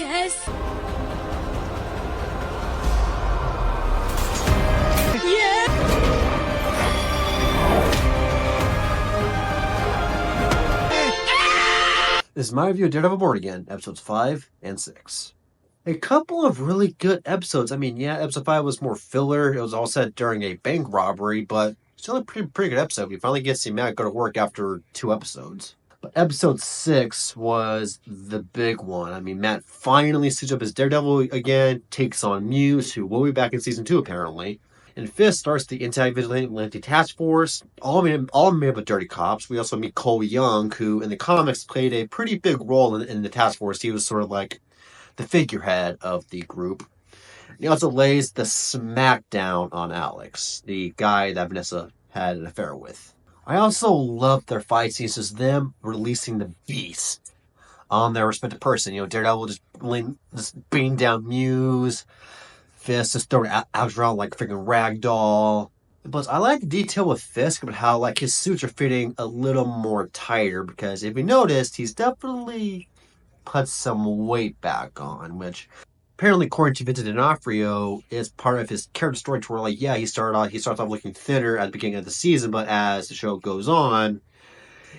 Yes. Yeah. This is my review of Daredevil Born Again, episodes 5 and 6. A couple of really good episodes. I mean, yeah, episode 5 was more filler. It was all set during a bank robbery, but still a pretty good episode. We finally get to see Matt go to work after 2 episodes. But episode 6 was the big one. I mean, Matt finally suits up as Daredevil again, takes on Muse, who will be back in season 2 apparently. And Fisk starts the anti-vigilante task force, all made up of dirty cops. We also meet Cole Young, who in the comics played a pretty big role in the task force. He was sort of like the figurehead of the group. And he also lays the smackdown on Alex, the guy that Vanessa had an affair with. I also love their fight scenes, just them releasing the beast on their respective person. You know, Daredevil just beating down Muse, Fisk just throwing Alex around like freaking ragdoll. Plus, I like the detail with Fisk about how like his suits are fitting a little more tighter, because if you noticed, he's definitely put some weight back on, which apparently, according to Vincent D'Onofrio, is part of his character story. To where, like, yeah, he starts off looking thinner at the beginning of the season, but as the show goes on,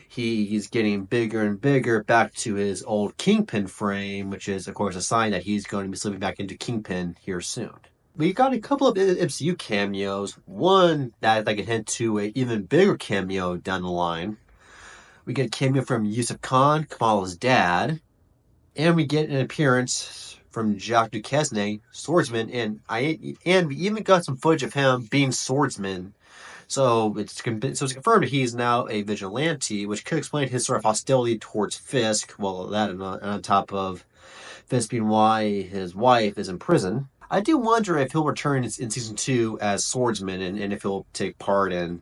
he's getting bigger and bigger back to his old Kingpin frame, which is, of course, a sign that he's going to be slipping back into Kingpin here soon. We got a couple of MCU cameos. One that I can hint to an even bigger cameo down the line. We get a cameo from Yusuf Khan, Kamala's dad, and we get an appearance from Jacques Duquesne, swordsman, and we even got some footage of him being swordsman. So it's confirmed that he's now a vigilante, which could explain his sort of hostility towards Fisk. Well, that and on top of Fisk being why his wife is in prison. I do wonder if he'll return in season 2 as swordsman, and if he'll take part in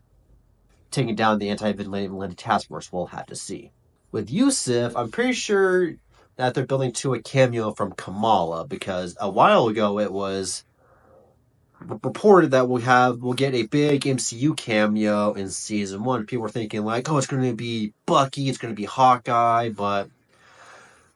taking down the anti-vigilante task force. We'll have to see. With Yusuf, I'm pretty sure that they're building to a cameo from Kamala, because a while ago it was reported that we'll get a big MCU cameo in season 1. People were thinking like, oh, it's going to be Bucky, it's going to be Hawkeye, but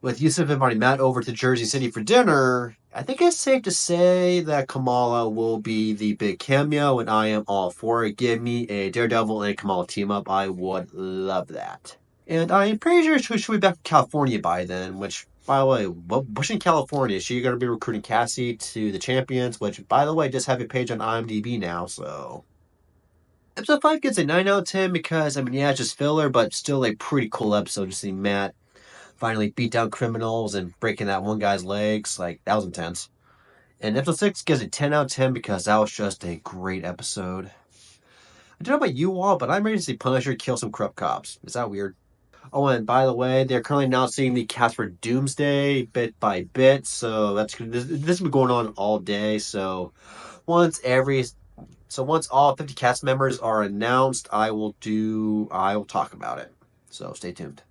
with Yusuf inviting Matt over to Jersey City for dinner, I think it's safe to say that Kamala will be the big cameo, and I am all for it. Give me a Daredevil and Kamala team up. I would love that. And I'm pretty sure she'll be back in California by then, which, by the way, what's in California? Is she going to be recruiting Cassie to the Champions, which, by the way, just have a page on IMDb now, so... Episode 5 gets a 9 out of 10 because, I mean, yeah, it's just filler, but still a pretty cool episode to see Matt finally beat down criminals and breaking that one guy's legs. Like, that was intense. And episode 6 gives a 10 out of 10 because that was just a great episode. I don't know about you all, but I'm ready to see Punisher kill some corrupt cops. Is that weird? Oh, and by the way, they're currently now seeing the cast for Doomsday bit by bit, so this has been going on all day. So once all 50 cast members are announced, I will talk about it. So stay tuned.